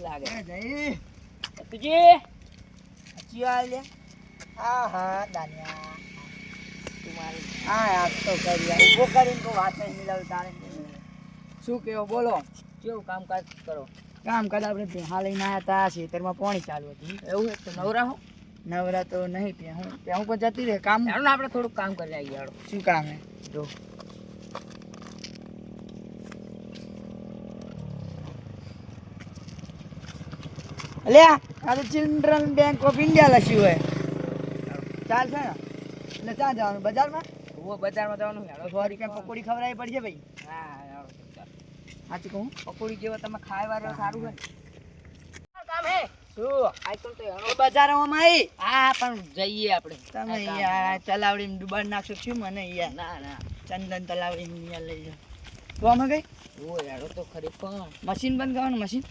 લાગે જઈ તુજી ચિયા લે હા હા દાનિયા તમારી હા યાર તો કરી ઉભો કરીને તો વાત નહીં મિલાવ તારે શું કેવો બોલો કેવું કામકાજ કરો કામ કદાચ આપણે ભેહા લઈને આવ્યા હતા ખેતરમાં પાણી ચાલુ હતું એવું છે તો નવરા હો નવરા તો નહીં ત્યાં પણ જતી રહે કામ યાર આપણે થોડુંક કામ કરી આવીએ યાર શું કામ હે જો અલ્યા આ તો ચિલ્ડ્રન બેંક ઓફ ઇન્ડિયા લખ્યું હોય ચાલશે ને એટલે ક્યાં જવાનું બજારમાં ઓ બજારમાં જવાનું યાર 100 રૂપિયા પકોડી ખવડાવી પડશે ભાઈ હા યાર સાચું કહું પકોડી જેવો તમે ખાવા રહ્યો સારું છે ને કામ હે શું આઈટમ તો યાર એ બજારમાં આવી હા પણ જઈએ આપણે તમે યાર તલાવડીમાં ડૂબાડ નાખશો શું મને યાર ના ના ચંદન તલાવડી યાર લઈ જાઓ તો અમે ગઈ ઓ યાર તો ખરી પણ મશીન બંધ કરવાનું મશીન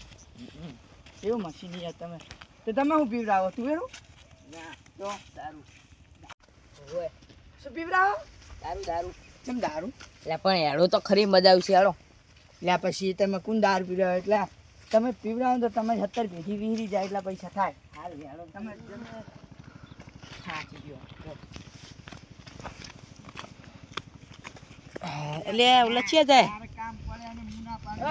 એવું મશીન યાર તમે તો તમે શું પીવડાવો તું એનું ના તો દારૂ ઓય શું પીવડાવો દારૂ દારૂ કેમ દારૂ એટલે પણ યારો તો ખરી મજા આવશે યારો એટલે પછી તમે કોણ દારૂ પીવડાવો એટલે તમે પીવડાવો તો તમે 70 પેઢી વીહરી જાય એટલા પૈસા થાય હાલ યારો તમે સાચી ગયો એટલે ઓલા છે જાય મારે કામ પડે અને મુના પાડે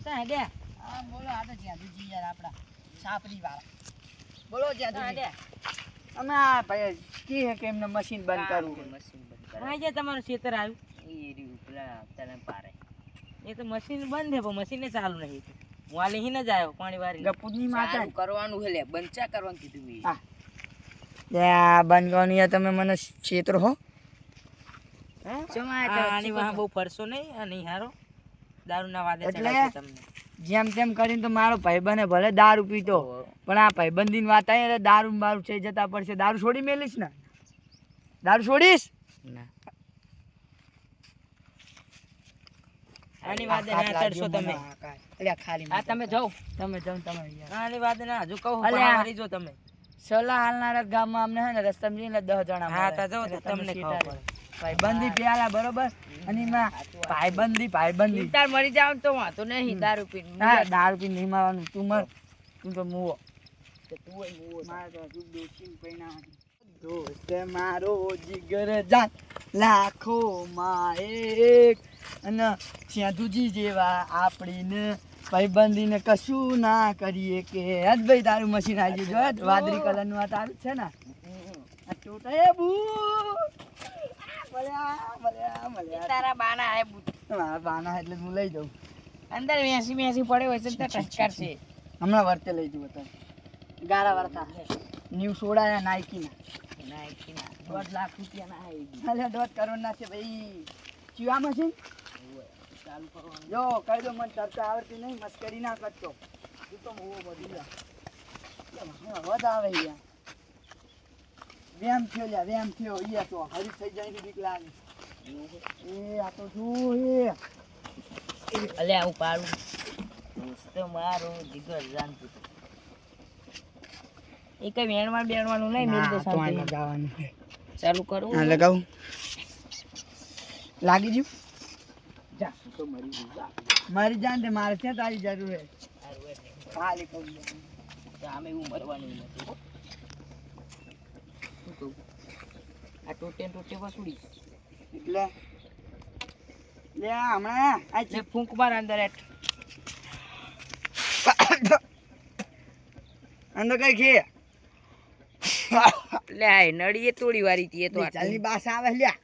સાહેબ દે હા બોલો આ તો જ્યાદુજી યાર આપડા સાપરી વાળા બોલો જ્યાદુજી અમે આ ભાઈ કી હે કે એમને મશીન બંધ કરવું મશીન બંધ કરે હા જે તમારું ખેતર આવ્યું એ રહ્યું પેલા તને પારે એ તો મશીન બંધ છે પણ મશીન ચાલુ નહીં હું આ લઈને જ આવ્યો પાણી વારી ગપુની માતા કરવાનું છે લે બંધ ચા કરવાનું કીધું મેં હા યા બંધ કરવાની યાર તમે મને ક્ષેત્ર હો આની વાહ બહુ ફરશો નહીં અને હારો દારૂના વાદે એટલે ચડાવશે તમને જેમ તેમ કરીને તો મારો ભાઈબંધ ભલે દારૂ પીતો પણ આ ભાઈબંધીની વાત આવી એટલે દારૂ ને બારૂ છે જતા પડશે દારૂ છોડી મેલીશ ને દારૂ છોડીશ ના આની વાદે ના ચડશો તમે અલ્યા ખાલી હા તમે જાઓ તમે જાઓ તમે યાર આની વાદે ના હજુ કહું અલ્યા. મારી જો તમે સલાહ હાલનારા ગામમાં અમને હે ને રસ્તામાં જઈને 10 જણા હા મળે. તા જાઓ એટલે તો તમને સીટા ખબર રહે. ભાઈબંધી પ્યાલા બરોબર અને એમાં ભાઈબંધી પડે મરી જાવ તો વાંધો નહીં દારૂ પીને હા દારૂ પીને નહીં મારવાનું તું મર તું તો મુવો તું હોય મુવો મારે તો હજુ દોશીને પૈણાવાનું. દોસ્ત મારો જીગર જાન લાખોમાં એક અને સેતુજી જેવા આપણીને ભાઈબંધીને કશું ના કરીએ કે હજ ભાઈ તારું મશીન આવી ગયું જો વાદળી કલરનું આ તારું જ છે ને આ ટોટા એ બૂ મળ્યા તારા બાના હે મારા બાના એટલે હું લઈ જાઉં અંદર મેસી પડે હોય તો ટચકાર છે હમણાં વર્તે લઈ જવું તમે ગારા વર્તા ન્યુ સોડા નાઇકીના નાઈકીના 1.5 લાખ રૂપિયાના અલ્યા 1.5 કરોડના છે ભાઈ ચીવામાં છે ચાલુ કરવાનું જો કહી દો મને તરતા આવડતી નહીં મસ્કરી ના કરતો તું તો મોવો બધી અવાજ આવે યાર વેમ થયો લ્યા વેમ થયો યા તો હરી થઈ જાય કે બીક લાગે એ આ તો જો એ અલ્યા હું પાડું દોસ્ત મારો જીગર જાનતું એ કઈ બેણવાનું નહીં મેલ દે શાંતિ લગાવવાનું છે ચાલુ કરું હા લગાવું લાગી ગયું જા તો મરી ગયું જા મારી જાન તે મારે છે તારી જરૂર છે સારું એટલે ખાલી કહું તો આમે એવું મરવાનું નથી હો શું કહું આ ટોટે વસૂડી એટલે લે હમણાં આ જે ફૂંક માર અંદર એટ અંદર કઈ ખે લે આ નળીએ તોડી વારી હતી એ તો ચાલની બાસ આવે લ્યા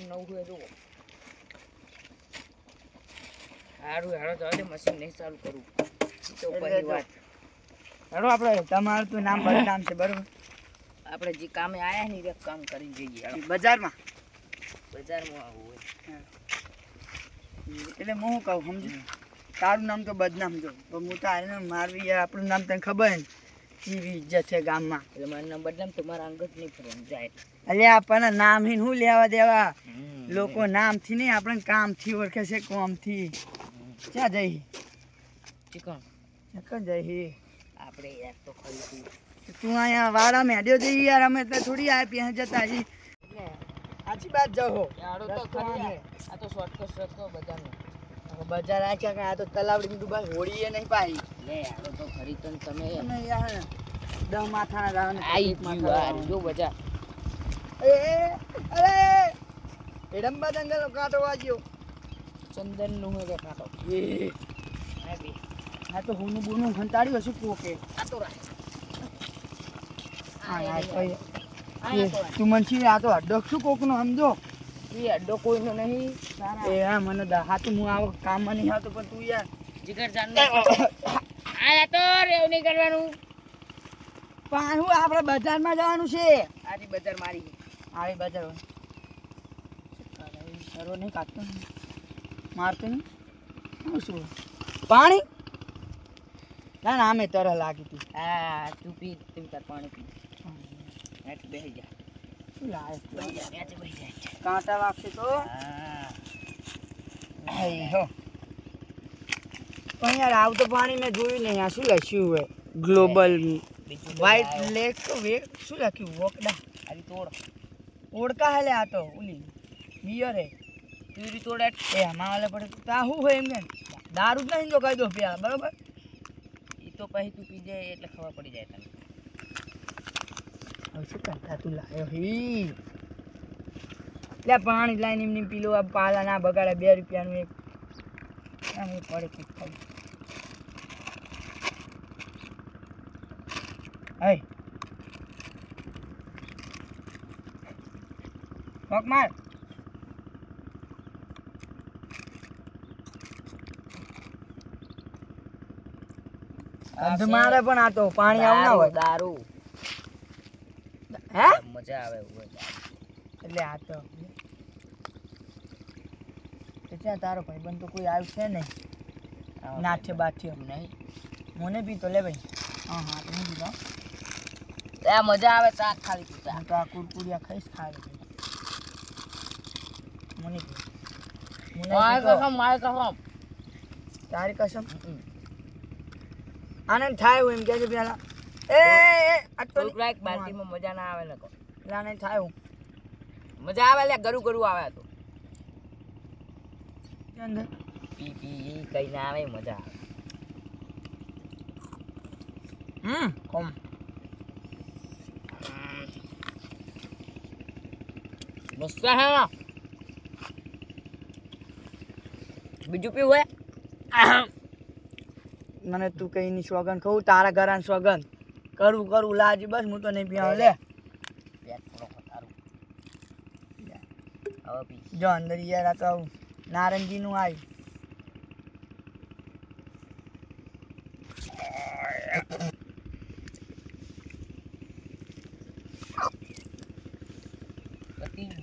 નવું હોય જો સારું હેડો જવા દે મશીન નહીં ચાલુ કરું તો પહેલી વાત હેડો આપણે તમારું તો નામ બદનામ છે બરોબર આપણે જે કામે આયા ને એ કામ કરીને જઈએ હેડો. બજારમાં બજારમાં આવું હોય એટલે હું શું કહું સમજુ તારું નામ તો બદનામ જો પણ હું તો આને મારવી યાર આપણું નામ તને ખબર ને કેવી ઇજ્જત છે ગામમાં એટલે મારું નામ બદનામ તો મારા અંગત નહીં ફરવાનું જાય અલ્યા આપણને નામ હી શું લેવા દેવા લોકો નામથી નહીં આપણે કામથી ઓળખે છે કોમથી ક્યાં જઈ ચીકણ ચકન જઈ આપણે યાર તો ખરી તું અહીંયા વાડા મેડ્યો જઈ યાર અમે તો થોડી આ ત્યાં જતા હજી એટલે આ સાચી વાત જહો આડો તો ખરી આ તો શોર્ટકટ રસ્તો બજારનો બજાર આખ્યા કે આ તો તલાવડી દુબાઈ હોળીએ નહીં પાઈ લે આડો તો ખરી તન તમે અને યાર 10 માથાના રાવણ આઈ જીવા જો બજાર અરે એડમ્બા જંગલ કાંટો વાગ્યો ચંદન નું હે કાંટો એ આ બે આ તો હુનું બોનું હંતાડ્યું હશે કોકે આ તો રાખ તું મનસી આ તો અડ્ડો શું કોકનો સમજો એ અડ્ડો કોઈનો નહીં એ હા મને હાથું હું આવો કામમાં નહીં આવતો પણ તું યાર જીગર જાન આયા તો રેવ નહીં કરવાનું પણ હું આપણે બજારમાં જવાનું છે આજી બજાર મારી આવી બજાર સરો નહીં કાઢતો મારતો નહીં હું શું પાણી ના ના આમે તરહ લાગી હતી હા તું પી તું તાર પાણી પી નેટ બેહી જા શું લાગે નેટ બેહી જાય કાંટા વાગશે તો હા હો પણ યાર આવું તો પાણી મેં જોયું નહીં આ શું લખ્યું હોય ગ્લોબલ વ્હાઇટ લેક વે શું લખ્યું વોકડા આરી તોડ ઓળકા હલે આ તો ઓલી બિયર હે તુરી તોડે એ આમાં વાલે પડે તો આ શું હોય એમ કે દારૂ જ નહીં જો કહી દો પેલા બરોબર ઈ તો પછી તું પી જાય એટલે ખબર પડી જાય તને હવે શું કરતા તું લાયો હી લે પાણી લાઈને એમની પીલો આ પાલા ના બગાડે 2 રૂપિયાનું એક આમ એ પડે કે ખાઈ હે પગ માર અંધ મારે પણ આ તો પાણી આવું ના હોય દારૂ હે મજા આવે હોય એટલે આ તો ત્યાં તારો ભાઈબંધ તો કોઈ આવ્યું છે નહીં નાથે બાથે નહીં મને બી તો લે ભાઈ હા હા તો હું દીધો એ મજા આવે ચાક ખાલી પીતા હું તો આ કુરકુરિયા ખાઈશ ખાલી મને મારે કસમ તારી કસમ આનંદ થાય હું એમ કહે છે પેલા એ આ તો લાઈક બાલ્ટીમાં મજા ના આવે ને પેલા નહીં થાય હું મજા આવે લે ગરુ ગરુ આવે તો અંદર પી પી કઈ ના આવે મજા આવે કોમ મસ્ત હે બીજું પીવું હે મને તું કઈ ની સોગન કહું તારા ઘરાન સોગન કરું લાજી બસ હું તો નહીં પીવા લે પેટ થોડો તારું હવે પી જો અંદર યાર આ તો નારંગી નું આવ્યું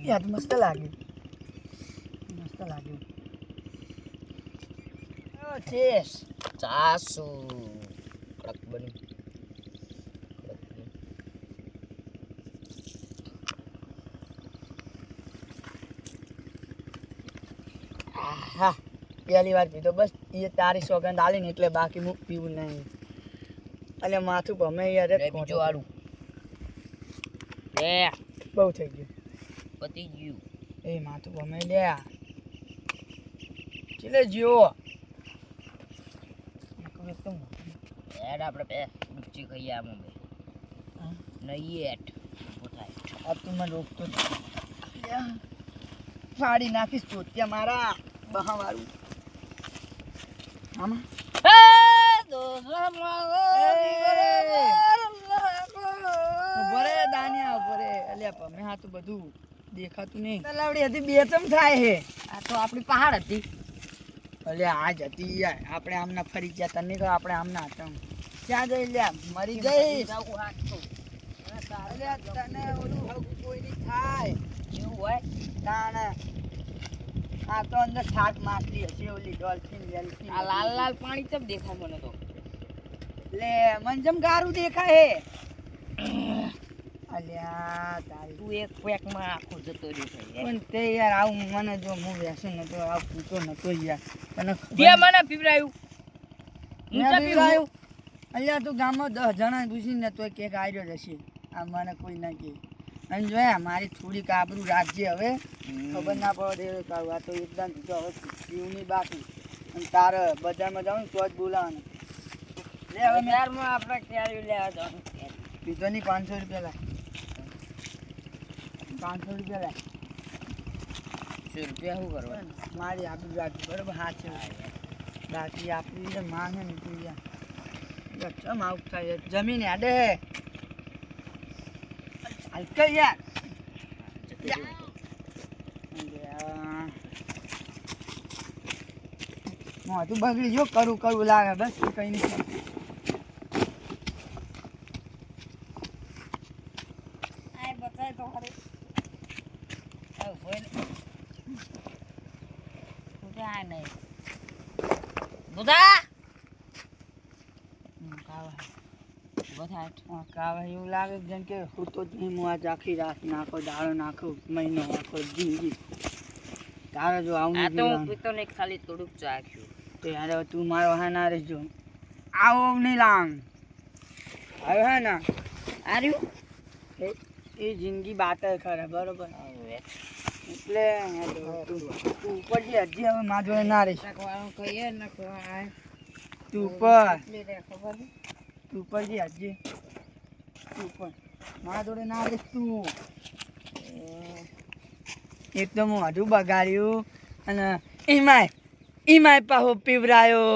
યાર મસ્ત લાગ્યું ચેસ ચાસુ કડક બની હા પહેલી વાર પીધો બસ એ તારી સોગંદ આલી ને એટલે બાકી હું પીવું નહીં એટલે માથું ભમે યાર બીજું આડું લે બહુ થઈ ગયું પતી ગયું એ માથું ભમે લે ચલે જીઓ એડ આપણે પે ઊંચી ખાઈએ આમાં બે નહીં એટ પોતાય આ તું મને રોકતો ફાડી નાખીશ ચોટિયા મારા બહા વાળું આમાં ઉભરે દાનિયા ઉભરે અલ્યા પમે હા તો બધું દેખાતું નહીં તલાવડી હતી બે ચમ થાય હે આ તો આપણી પહાડ હતી અલ્યા આજ હતી યાર આપણે આમના ફરી ગયા તને કહો આપણે આમના હતા ક્યાં જઈ લ્યા મરી જઈશ અલ્યા તને ઓલું હગું કોઈ નહીં થાય એવું હોય તાણે આ તો અંદર શાક માછલી હશે ઓલી ડોલ્ફિન વેલ્ફિન આ લાલ લાલ પાણી ચમ દેખાય મને તો લે મંજમ ગારું દેખાય હે અલ્યા તારી તું એક પેકમાં આખો જતો રહ્યો છે પણ તે યાર આવું મને જો હું બેસું નતો આવું પીતો નતો યાર તને તે મને પીવરાયું હું પીવરાયું અલ્યા તું ગામમાં 10 જણા પૂછીને તોય કેક આવ્યો જશે આ મને કોઈ ના કે અને જોયા મારી થોડીક આબરૂ રાખજે હવે ખબર ના પડે કરવા તો એકદમ જો હવે પીવની બાકી અને તારે બજારમાં જાવ ને તો જ બોલાવાનું લે હવે બજારમાં આપણે કેરી લેવા જવાનું પીધો ની 500 રૂપિયા લાય 500 રૂપિયા લાય 100 રૂપિયા શું કરવાનું મારી આબરૂ રાખજે બરોબર હા છે બાકી આપણી જે માં છે ને તું યાર ચમ આવું થાય જમીન યાડે હાલ કર યાર મોઢું બગડી જો કરું લાગે બસ કઈ નહીં આય બતાય તો ખરું આવ બોલ બુધા નહીં બુધા કાવા એવું લાગે જેમ કે હું તો જ નહીં હું આજ આખી રાત નાખો દાડો નાખો મહિનો આખો જિંદગી તારે જો આવું આ તો નહીં હું પીતો નહીં ખાલી થોડુંક ચાખ્યું તો યાર તું મારો હા ના રહેજો આવો નહીં લાંગ આવ્યો હે ને આર્યું એ જિંદગી બાત ખરે બરોબર એટલે તું ઉપર જે હજી હવે મારા જોડે ના રહીશ નાખવાનું કહીએ નાખવા તું ઉપર ખબર તું ઉપર જે હજી તું ઉપર મારા જોડે ના રહીશ તું એકદમ હું હજુ બગાડ્યું અને એમાંય પાહો પીવરાયો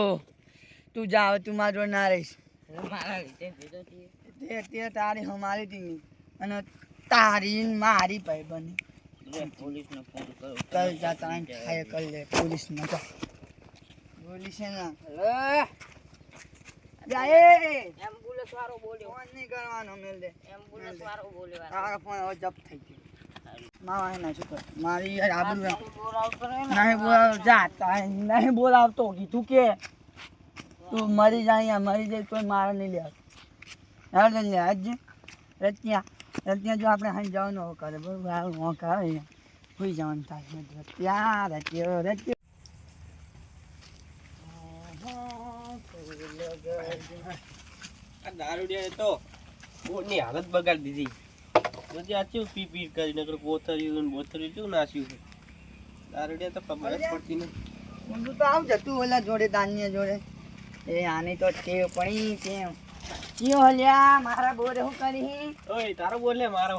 તું જાવ તું મારા જોડે ના રહીશ મારા રીતે દીધો તે તારી હમારી હતી અને તારી ને મારી ભાઈ બની પોલીસને ફોન કરો કર જા તાણ ખાય કર લે પોલીસ ને તો પોલીસ ના જાય એમ્બ્યુલન્સ વાળો બોલ્યો ફોન નહીં કરવાનો મેલ દે એમ્બ્યુલન્સ વાળો બોલ્યો તારા ફોન હવે જપ્ત થઈ ગયો માવા ના શું કર મારી યાર આબરૂ બોલાવતો નહીં નહીં બોલાવ જા તાણ નહીં બોલાવતો કીધું કે તું મરી જાય કોઈ મારે નહીં લે યાર લે આજે રત્યા જો આપણે હાઈ જવાનું હવે કરે બરોબર આ હું કરે હોઈ જવાનું થાય રત્યા દારૂડિયાએ તો બોરની હાલત બગાડી દીધી બધી આચું પી પી કરી નકર કોથળીયું ને બોથળીયું કેવું નાસ્યું છે દારૂડિયા તો ખબર જ પડતી નહીં ઊંધું તો આવ જતું ઓલા જોડે દાન્ય જોડે એ આની તો ટેવ પડી કેમ કયો હલ્યા મારા બોર હું કરી ઓય તારો બોલ લે મારો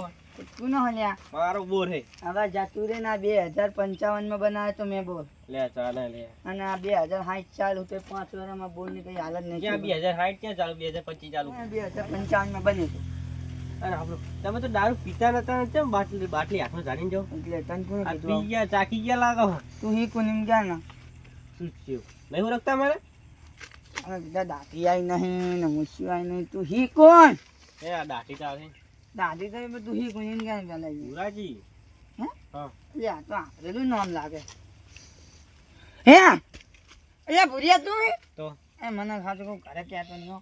તું ન હલ્યા મારો બોર હે હવે જાતું રે ના 2055 માં બનાવે તો મેં બોર લે ચાલે લે અને આ 2060 ચાલુ તો 5 વર્ષમાં બોર ની કઈ હાલત નહીં ક્યાં 2060 ક્યાં ચાલુ 2025 ચાલુ 2055 માં બન્યું હતું અરે આપણો તમે તો દારૂ પીતા નતા કેમ બાટલી હાથમાં ઝાડીને જાઓ એટલે તને કોને આ કીધું પી ગયા ચાકી ગયા લાગો તું હી કોને ગયા ના શું થયું નહીં ઓળખતા મારે હવે બધા દાટી આવી નહીં ને મૂછ્યું આવી નહીં તું હી કોણ એ આ દાટી ચાલે દાદી તો તું હી કોને ગયા પેલા પુરાજી હે હા લે આ તો આપરેલું નામ લાગે હે અલ્યા ભુરિયા તું તો એ મને ખાતું કહું ઘરે કહેતો નહીં હો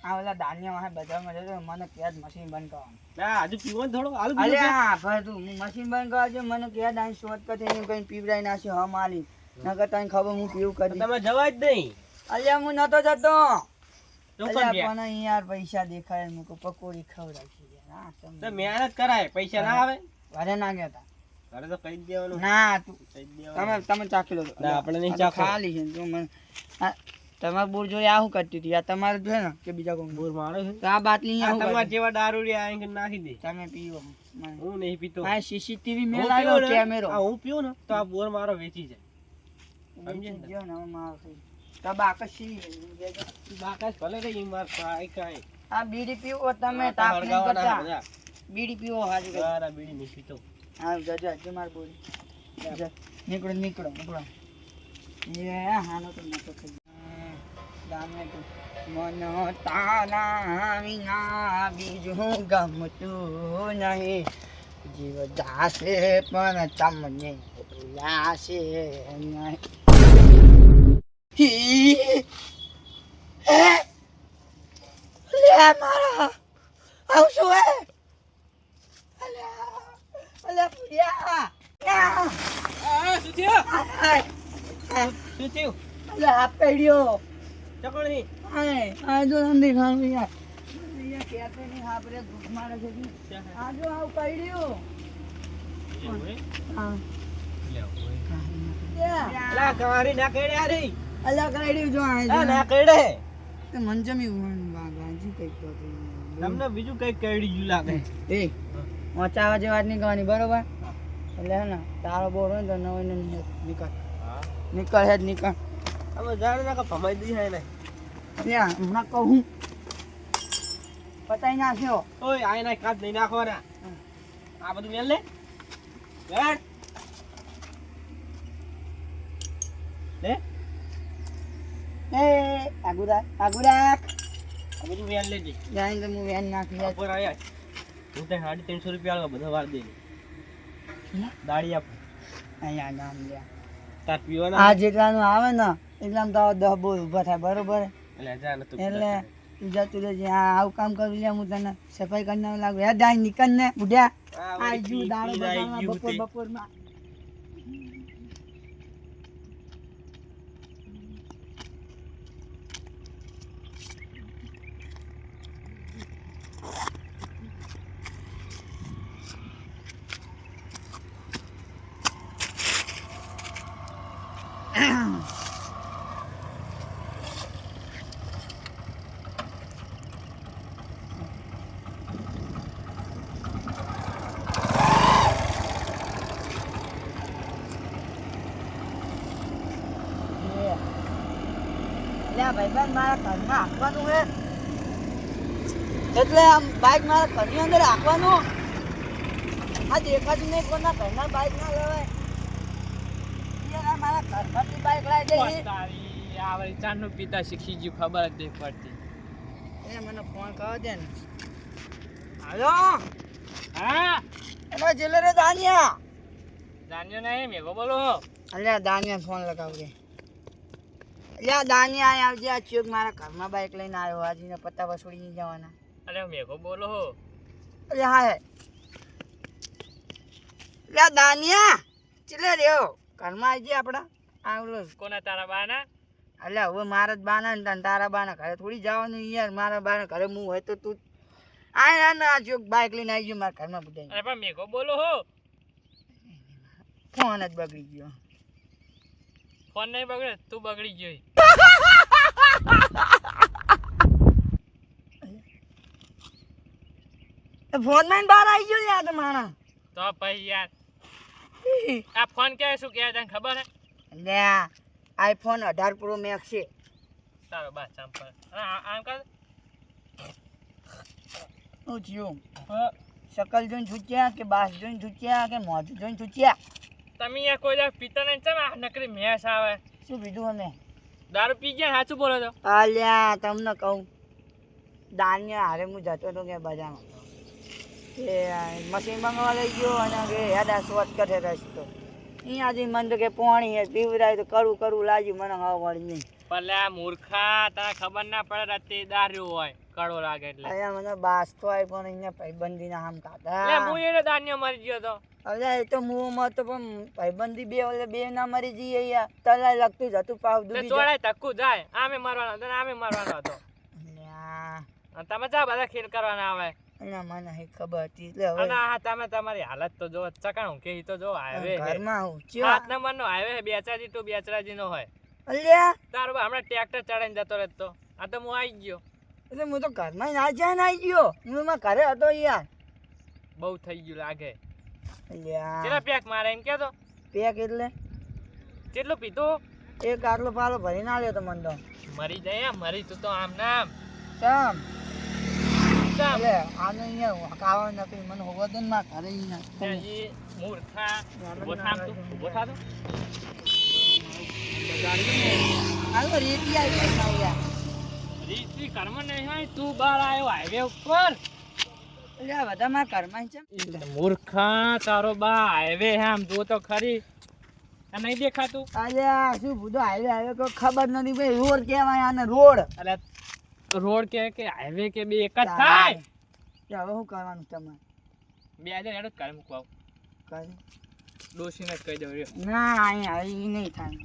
આ ઓલા દાનિયા વાહે બજારમાં જતો મને કહે મશીન બંધ કરવાનું ના હજુ પીવો થોડો હાલ અલ્યા ભાઈ તું મશીન બંધ કરજો મને કહે દાઈ શોધ કરી કઈ પીવડાઈ નાખ્યો હા માલી નકર તને ખબર હું પીવું કરી તમે જવા જ નહીં અલ્યા હું નતો જતો તો અલ્યા પણ પણ અહીં યાર પૈસા દેખાય મુકો પકોડી ખવડાવી યાર હા તો મહેનત કરાય પૈસા ના આવે ઘરે ના ગયા તા ઘરે તો કહી જ દેવાનું ના તું કહી જ દેવાનું તમે ચાખી લો ના, આપણે નહીં આ તો ચાખો. ખાલી છે તું મને તમારે બોર જોડે આવું કરતી હતી આ તમારે છે ને કે બીજા કોઈ બોર મારો છે તો આ બાટલી આ અહીંયા તમારા જેવા દારૂડિયા આઈને નાખી દે તમે પીવો હું નહીં પીતો આ સીસીટીવી હું મેલ આવ્યો પીવું ને, કેમેરો આ હું પીવું ને તો આ બોર મારો વેચી જાય સમજે ને? જો ને હવે મારો થઈ તબાકસ સી બાકાશ ભલે રહી માર કાંઈ કાંઈ આ બીડી પીવો તમે આ તાપ નહીં હળગાવાના કરતા બધા. બીડી પીવો હારી કરી મારા બીડી નહીં પીતો હા જજો આજે માર બોલી નીકળો નીકળો નીકળો એ હાનો તો નતો થઈ દામે તો મન તારા વિના બીજું ગમતું નહીં જીવ જાશે પણ તમને ભૂલાશે નહીં હી હે લે મારા આવ શું હે અલ્યા અલ્યા પુરિયા શું થયું હાય શું થયું અલ્યા આ પેડ્યો ચકણી હાય આ જો નથી ખાણું યાર અહીંયા કહેતો નહીં, આપણે દુઃખ મારે છે જી. આ જો આવું કઈડ્યું. હા. અલા કવારી ના કઈડ્યા રે. અલા કઈડ્યું જો આ આ ના કઈડે. તે મંજમી વાંગાજી કઈક તો તમને બીજું કઈક કઈડી ગયું લાગે. એ ઓચાવા જે વાત નહીં કહેવાની બરોબર. એટલે હે ને તારો બોર હોય ને તો નવો ને નીકળ. હા. નીકળ હેડ નીકળ. હવે જાણે ના કે ભમાઈ દી હે ને. ત્યાં હમણાં કહું પતાઈ નાખ્યો. ઓય આય ના કાટ નહીં નાખવાના. આ બધું મેલ લે. બેઠ. લે. એ આગુ રાખ આગુ રાખ. આ બધું મેલ લેજે. જાણી તો હું વેન નાખી યાર. ઉપર આયા. હું તો 350 રૂપિયા આલો બધો વાર દે. દાડી આપ. અહીંયા નામ લે. તાર પીવાના. આ જેટલાનું આવે ને એટલામાં તો 10 બોર ઊભા થાય બરોબર. એટલે જા ને તું. એટલે તું જતું રહેજે. હા આવું કામ કરું લે હું તને સફાઈ કરીને લાગુ. હે દાઈ નીકળ ને બુઢા. આ જુ દાડો બગાડવા બપોર બપોરમાં. ભાઈબંધ મારા ઘરમાં આપવાનું હે એટલે આમ બાઈક મારા ઘરની અંદર રાખવાનું. આ દેખાતું નહીં કોના ઘરના બાઈક ના લેવાય. યાર મારા ઘરમાંથી બાઈક લાવી દે. આવડી ચાનું પિતા શીખી ગયું ખબર જ નહીં પડતી. એ મને ફોન કરો દે ને. હાલો હા એનો જેલો રે દાનિયા. જાણ્યો નહીં મેં બોલો. અલ્યા દાનિયા ફોન લગાવજે. અલ્યા દાનિયા અહીં આવજે. આ ચૂક મારા ઘરમાં બાઈક લઈને આવ્યો. આજને પત્તા વસૂડી નહીં જવાના. અરે મેઘો બોલો. અલ્યા હા હે. અલ્યા દાનિયા ચલે રહ્યો ઘરમાં આવજે આપડા. આવલો કોના તારા બાના? અલ્યા હવે મારા જ બાના ને તારા બાના ઘરે થોડી જવાનું યાર. મારા બાના ઘરે હું હોય તો તું આ ના આ ચૂક બાઈક લઈને આવી ગયો મારા ઘરમાં બુધાઈ. અરે પણ મેઘો બોલો હો. ફોન જ બગડી ગયો. ફોન નહીં બગડે તું બગડી ગયો. ફોન માં બહાર આવી ગયો યાર માણા. તો પછી યાર આ ફોન કે શું કહે તને ખબર હે? લે આઈફોન 18 પ્રો મેક્સ છે. તારો બા ચંપલ આમ કર. હું થયું શકલ જોઈને છૂટ્યા કે બાસ જોઈને છૂટ્યા કે મોઢું જોઈને છૂટ્યા? તમે યાર કોઈ દર પીતા નહીં ચમ આ નકરી મેસ આવે. શું પીધું અમે? દારૂ પી ગયા સાચું બોલો તો. અલ્યા તમને કહું દાનિયા હારે હું જતો હતો કે બજારમાં એ મશીન મંગાવવા લઈ ગયો અને કે હેડા શોર્ટ કરે રસ્તો. અહીંયા જઈ મને તો કે પોણી હે પીવરાય તો કરું કરું લાગ્યું મને હવા વળી નહીં. ભલે મૂર્ખા તને ખબર ના પડે રાતે દારૂ હોય કડો લાગે એટલે. અહીંયા મને બાસતો આવી પણ અહીંયા ભાઈબંધીના આમ એટલે કાઢા. હું એને દાન્યો મરી ગયો તો. હવે એ તો મુંહમાં તો પણ ભાઈબંધી બે ઓલે બે ના મરી જઈએ યાર. તલાય લગતું જ હતું પાવ તે દૂધી ચોડાય ધક્કું જાય આમે મારવાનો હતો ને આમે મારવાનો હતો. અને તમે ચા બધા ખેલ કરવાના આવે. અને મને હે ખબર હતી એટલે હવે અને આ તમે તમારી હાલત તો જો ચકાણું કે ઈ તો જો હાઈવે ઘરમાં હું 7 નંબર નો હાઈવે બેચરાજી ટુ બેચરાજી નો હોય. અલ્યા તારો બા હમણાં ટ્રેક્ટર ચડાઈને જતો રહેતો. આ તો હું આવી ગયો. એટલે હું તો ઘરમાં ના જાય ના ગયો. હું એમાં ઘરે હતો યાર. બહુ થઈ ગયું લાગે. અલ્યા કેટલા પેક મારે એમ કેતો? પેક એટલે કેટલું પીધું? એક આટલો પાલો ભરીને આવ્યો તો મને તો. મરી જાય મરી તું તો આમ નામ ચમ ચમ એટલે આને અહીંયા કાવા નથી મને હોવા દે ને માં ઘરે અહીંયા ઈ મૂર્ખા ઉભો થામ તું ઉભો થા તું. હાલો રેતી આવી ગઈ યાર. રીતની કર્મ નહીં હોય તું બહાર આવ્યો હાઈવે ઉપર. એટલે આ બધા મારા ઘરમાં છે. મૂર્ખા તારો બા હાઈવે હે આમ જો તો ખરી. આ નહીં દેખાતું? અલ્યા શું બધું હાઈવે હાઈવે કોઈ ખબર નથી ભાઈ. રોડ કહેવાય આને રોડ. અરે રોડ કે હાઈવે કે બે એક જ થાય. હવે શું કરવાનું તમારે? બે આજે હેડો કાલે મૂકવા કરી ડોસીને જ કહી દઉં રહ્યો. ના અહીંયા આવી નહીં થાય.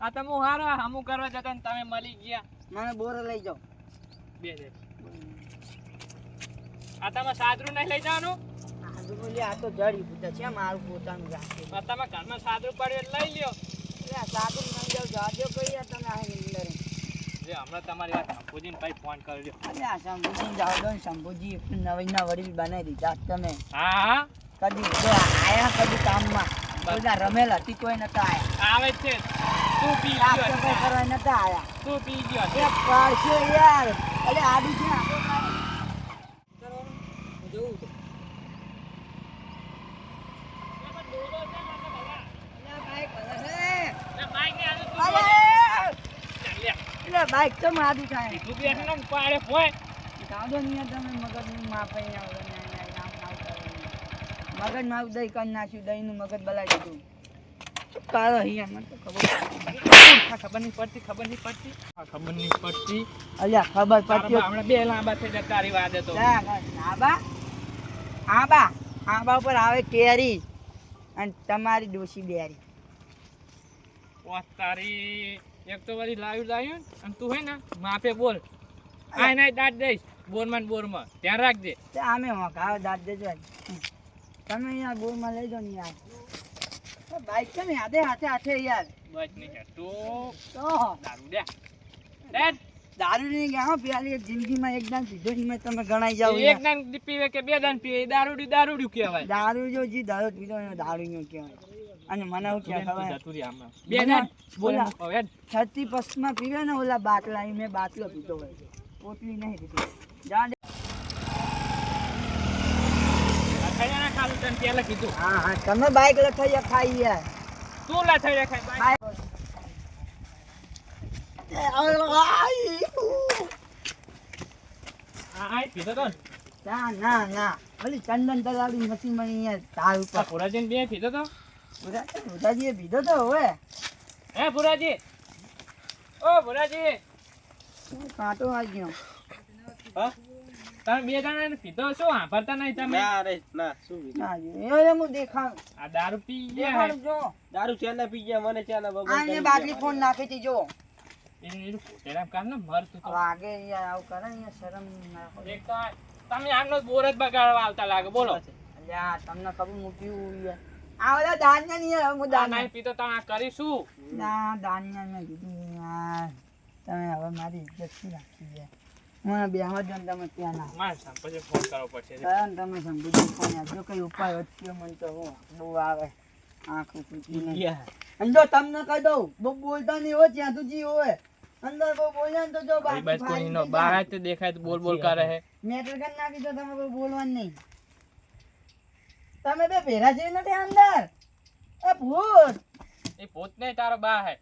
આ તો હું હારો હમું કરવા જતા ને તમે મળી ગયા. મને બોરો લઈ જાઓ. બે દે આ તમે સાદરું નહીં લઈ જવાનું આજુ બોલી આ તો જડી બુદ્ધ છે મારું પોતાનું રાખે આ તમે ઘરમાં સાદરું પડ્યું એટલે લઈ લ્યો એટલે આ સાધુ નહીં જાવ જાજો કઈ આ તમે આ અંદર જે હમણાં તમારી વાત શંભુજીને ભાઈ ફોન કરજો અરે આ શંભુજી જાવ દો ને શંભુજી નવીના વડીલ બનાવી દીધા તમે હા કદી જો આયા કદી કામમાં બધા રમેલ હતી કોઈ નતા આયા આવે જ છે તું પી સાફ ગયો સફાઈ કરવા નતા આયા તું પી ગયો એ પાડશે યાર અરે આડી છે આપણો કાંઈ જોઉં તો એટલે બાઈક તો મારું થાય કાઢો નહીં તમે મગજનું માપ મગજ મારું દહીં કરી નાખ્યું દહીંનું મગજ બલાઈ દીધું કાઢો અહીંયા મને તો ખબર નહીં પડતી અલ્યા ખબર પડતી હમણાં બે લાંબા થઈ જાય તારી વાત તો આંબા ઉપર આવે કેરી અને તમારી ડોશી બેરી તારી એક તો વળી લાવ્યું અને તું હે ને માપે બોલ આય નાય દાંત દઈશ બોરમાં ધ્યાન રાખજે તે આમે હોંકાવ દાદ દેજો તમે અહીંયા બોરમાં લઈ જાઓ ને યાર બાઈક છે ને હાથે યાર બસ નહીં તું તો દારૂ દે દારૂ નહીં ગયા હો પેલી જિંદગીમાં એક દાન પીધો નહીં તમે ગણાઈ જાવ એક દાન પીવે કે બે દાન પીવે દારૂ કહેવાય દારૂ જો જી દારૂ પીધો એને દારૂ નો કહેવાય અને મને શું કહે ખબર બે દાન બોલા 30 માં પીવે ને ઓલા બાટલા મેં બાટલો પીધો હોય પોટલી નહીં પીધી જા ખાલું તને પેલા કીધું હા તમે બાઈક લખાઈ ખાઈ યાર તું લથાઈ રાખાય આય પીધો તો ના ઓલી ચંદન તલાવડી મશીન માં અહીંયા તાર ઉપર પુરાજીને બે પીધો તો ઉદાજીએ પીધો તો હવે હે પુરાજી ઓ પુરાજી કાંટો આવી ગયો હા તમે બે જણા પીધો શું વાપરતા નહીં તમે ના રે ના શું ના એ હું દેખાડ આ દારૂ પી ગયા દેખાડ જો દારૂ ચાના પી ગયા મને ચાના બબલ આને બાટલી ફોન નાખી હતી જો એનું તેરામ કામ ને મરતું તો વાગે યાર આવું કરે ને શરમ નાખો એક તો તમે આમનો બોર જ બગાડવા આવતા લાગે બોલો અલ્યા તમને ખબર મૂક્યું યાર આ ઓલા દાનિયા ની યાર હું આ દાનિયા નહીં પીતો તો આ કરીશું ના દાનિયા મેં કીધું યાર તમે હવે મારી ઇજ્જત શું રાખી યાર મને બેહવા દો ને તમે ત્યાં ના માર સામ પછી ફોન કરવો પડશે કારણ તમે સમજી ફોન આપજો કઈ ઉપાય વધ્યો મને તો હું બહુ આવે આંખું તૂટી નહીં અને જો તમને કહી દઉં બહુ બોલતા નહીં હોય ત્યાં સુધી હોય અંદર બહુ બોલ્યા ને તો જો ભાઈ બસ કોઈનો બહાર જ દેખાય તો બોલ કરે હે મેટર કરી નાખી દો તમે કોઈ બોલવાનું નહીં તમે બે ભેરા છે નથી અંદર એ ભૂત એ પોત ને તારો બા હે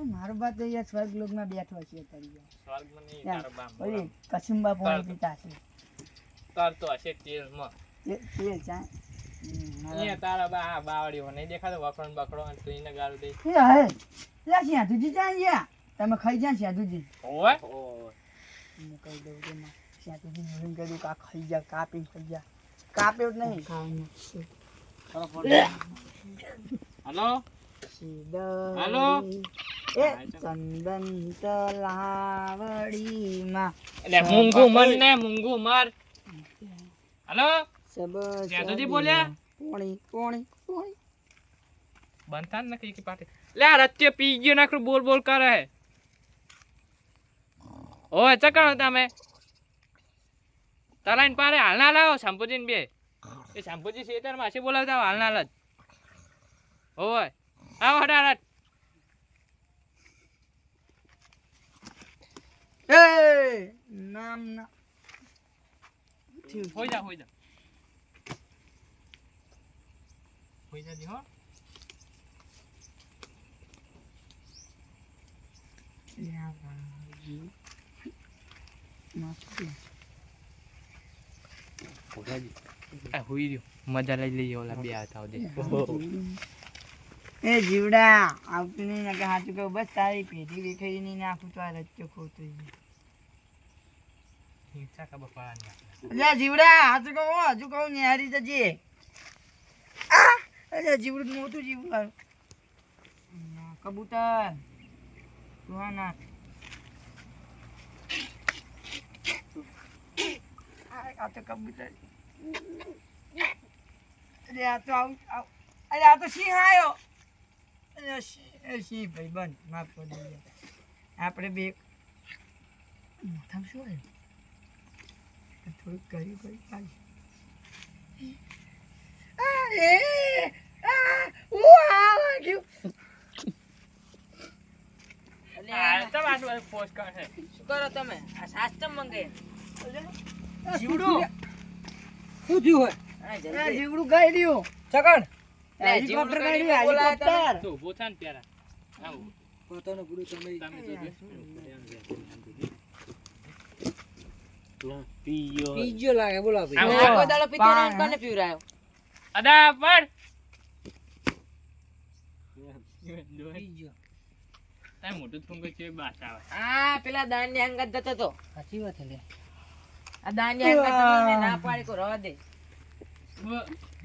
મારો બા તો યાર સ્વર્ગ લોકમાં બેઠો છે તરીકે સ્વર્ગમાં નહીં તારો બા ઓલી કસુંબા પાણી પીતા છે તરતો હશે તેલમાં તે ચા અહીંયા તારા બા બાવડીઓ નહીં દેખાતો વખણ બકડો અને તું એને ગાળું દે એ હે લે સિયાધુજી ચા ગયા તમે ખાઈ જા સિયાધુજી ઓય હું કહી દઉં કે સિયાધુજી જોઈને કહ્યું કે આ ખાઈ જા કાપી ખાઈ જા કાપ્યો જ નહીં હલો હાલો એ ચંદન તલાવડીમાં એટલે મૂંગું મર ને મૂંગું મર હલો સબ સિયાધુજી બોલ્યા પોણી બનતા ને કઈ પાટે લે આ રત્ય પી ગયો નાખરું બોલ કરે હે ઓય ચકણો તમે તલાઈન પારે હાલના લાવો શંભુજીને બે એ શંભુજી શેતર માં છે બોલાવતા હાલના જ ઓય આવો હડારત એ નામ ના હોઈ જા જી હો હુઈ રહ્યો મજા લઈ લઈએ ઓલા બે આવતા દે એ જીવડા આવતું નહીં ને કે સાચું કહું બસ તારી પેઢી દેખાઈ નહીં નાખું તો આ રચ્ચો ખોતું હિંસા ખબર પડવાની એટલે જીવડા સાચું કહું હજુ કહું ને હારી જજે અરે જીવડું મોટું જીવડું કબૂતર તું હા ના તો કબૂતર. અરે આ તો આવું અરે આ તો સિંહ આવ્યો. અરે સિંહ ભાઈબંધ માફ કરી દેજો. આપણે બે માથામાં શું આવ્યું? થોડુંક કર્યું પાછું. આ તો આટલું બધું પોસ્ટ કરે. શું કરો તમે? આ શાસ્ત્ર મંગે. જીવડું શું થયું હોય? અરે આ જલ્દી. જીવડું ગાઈ રહ્યું ચકણ હેલિકોપ્ટર ગાઈ રહ્યું હેલિકોપ્ટર. તો ઊભો થા ને પેલા. આવું. પોતાનો પૂરું તમે તમે જોજો. પીયો પીજો લાગે બોલો આવો. આ કોઈ દાડો પીતો નહીં, કોને પીવરાયો? અદા પર પીજો તાય મોટું થુંગો છે બાસ આવે. આ પેલા દાંડિયા અંગત જતો તો. સાચી વાત છે લે આ દાંડિયા અંગત જતો ને ના પાડી કો રવા દે.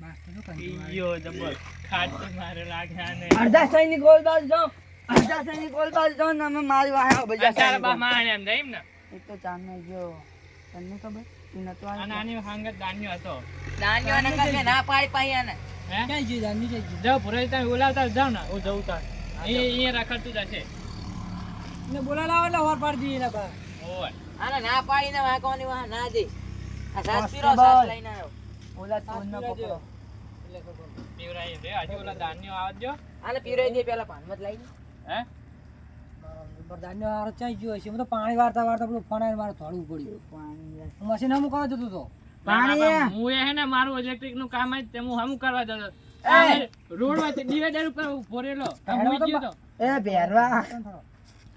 બાસ તો શું કરી પીયો જબર ખાટ તો મારે લાગે આને. અડધા સૈનિક ગોલબાજ જાઓ અડધા સૈનિક ગોલબાજ જાઓ ને અમે મારી વાહે બધા તારા બા માણે એમ જઈમ ને. એક તો ચાંદનો જો તને ખબર તું નતો આ નાની હાંગત દાન્યો હતો. દાંડિયો અંગત મેં ના પાડી પાઈ આને. હે ક્યાં જઈ જાની જઈ જાવ પુરાઈ તમે બોલાવતા જાવ ને હું જઉં તાર એ રખડતું જશે. ને બોલાવા એટલે ઓર પાડી દી ને બા ઓય આને ના પાડીને વાંકવાની વાહ ના દે. આ સાસ બસ પીરો તો સાસ બસ. લઈને આવ્યો. ઓલા તો ન પકડો પીવરાઈ રે હજી ઓલા દાન્યો આવજો. આને પીવરાઈ દે પેલા પાનમત લઈને. હે બરદાન્યો આરો ચાઈ ગયો છે હું તો પાણી વારતા વારતા પેલું ફણાઈ મારે થોડું પડ્યું પાણી મશીન હમું કરવા જતો તો પાણી હું એ હે ને મારું ઇલેક્ટ્રિક નું કામ જ તે હું હમું કરવા જતો. રોડ વાતે ડિવાઈડર ઉપર ઉભો રહેલો. હું ગયો તો. એ બેરવા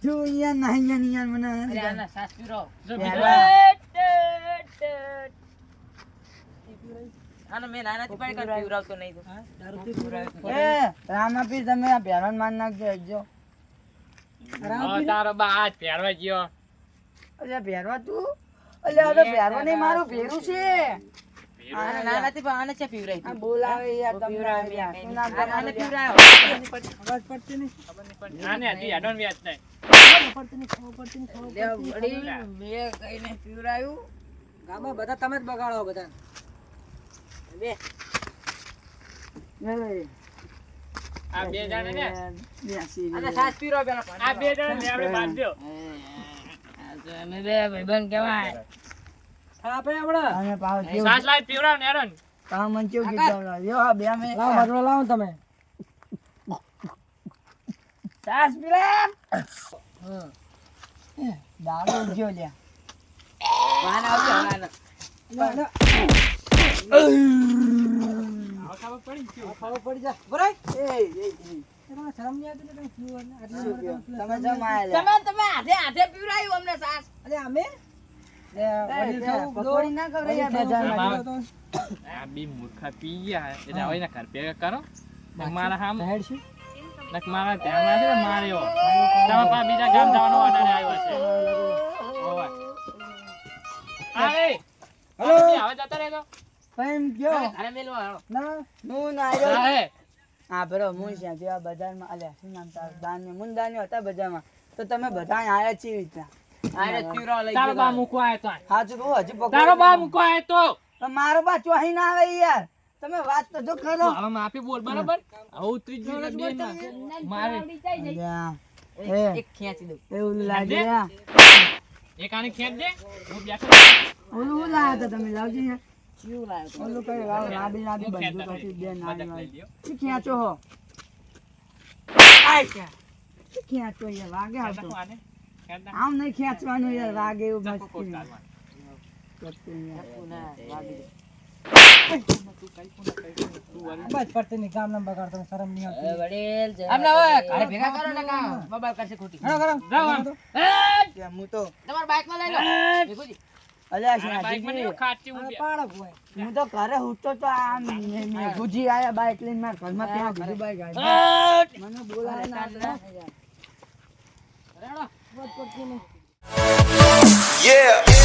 તું અહીંયા નહીં અહીંયા મને અરે આના સાસ પીરો. જો પહેલા. આને મેં નાનાથી પાડી કાઢ પીવરાવતો નહીં તો. એ રામાપીર તમે આ બેરવાન માર નાખજો જો તારો બા આજ પહેરવા ગયો. અલ્યા બેરવા તું અલ્યા આ તો બેરવા નહીં મારું ભેરું છે આને નાનાથી પણ આને છે પીવરાઈ આ બોલાવે યાર તમને પીવરાવે યાર. શું નામ આને તમારું? પીવરાયો. ખબર પડતી નહીં આને હજી અડોન વ્યાજ થાય. ખબર પડતી નહીં ખબર પડતી નહીં લે વળી મેં કઈને પીવરાયું. ગામમાં બધા તમે જ બગાડો બધા બે આ બે જણા ને આને સાસ પીરો પેલા પાન. આ બે જણા ને આપણે બાંધજો. આ તો અમે બે ભાઈબંધ કહેવાય. આપણે હમણાં અને પાવ કેવું સાસ લાવી પીવરાવ ને હેરાન. પાવ મન કેવું કીધું યો આ બે મે લાવ મરવા લાવો તમે સાસ પીલા દારૂ ઉજ્યો લ્યા વાન આવજો વાન. ખબર પડી ગયું. ખાવ પડી જા બરાબર તમને શરમ નહીં આવતી ને તમે પીવો ને આટલા તમે જમ આયા તમે હાથે હાથે પીવરાયું અમને સાસ. અરે અમે પકોડી ના કરે યાર બજારમાં તો આ બી મૂર્ખા પી ગયા એટલે હવે એના ઘર ભેગા કરો. ને મારા હામ હેડ છે ને મારા ધ્યાનમાં છે ને માર્યો. તમે પા બીજા ગામ જવાનો ઓર્ડર આવ્યો છે. ઓય. અરે હેલો હવે જતા રહેજો. એમ કયો ઘરે મેલવા હાલો. ના હું ના આવ્યો અરે હા બરો હું છે જેવા બજારમાં અલ્યા શું નામ તારું દાન્યો મુન દાન્યો હતા બજારમાં તો તમે બધા આયા છે રીતના આને પીવરાવ લઈ તારો ગયો. બા મૂકવા આવ્યો તો. હા જો કહું હજી પકડ તારો બા મૂકવા આવ્યો તો. મારો બા ચોહી ના આવે યાર તમે વાત તો જો કરો હવે માફી બોલ બરાબર. હવે ઉતરી જ ગયો બે માં. મારે અલ્યા, એક ખેંચી દઉં. એવું લાગે યાર. એક આને ખેંચ દે. હું બેઠો. ઓલું હું લાયા હતા તમે લાવજો યાર કેવું લાવ્યો તો? ઓલું કઈ લાવ નાબી નાબી હું બંદૂક ખેંચતા હતી નહીં. બે મજાક નાની લઈ લ્યો. શું ખેંચો હો આય ક્યાં? શું ખેંચો યાર વાગે આવતો હું આને ખેંચતા. આમ નહીં ખેંચવાનું યાર વાગે એવું ચાકુ મસ્તી કોટ કાઢવાનું. કરતું યાર. ચપ્પુ ના વાગી દે. બસ પડતી નહીં ગામ નામ બગાડ તમે શરમ નહીં આવતી વડીલ જય. આમને હવે ઘરે ભેગા કરો ને કાં બબાલ કરશે ખોટી. જાઓ આમ. કે હું તો તમારા બાઈકમાં લઈ લો. ભેગુજી. અલ્યા આ બાઈકમાં નહીં, શાંતિજી, ખાટથી ઊભી. હું તો ઘરે ઉઠતો તો આમ ગુજી આયા બાઈક લઈને મારા ઘરમાં ત્યાં ગુજી બાઈક આવી મને બોલાવે ના રેડો. પડતી નહીં Yeah.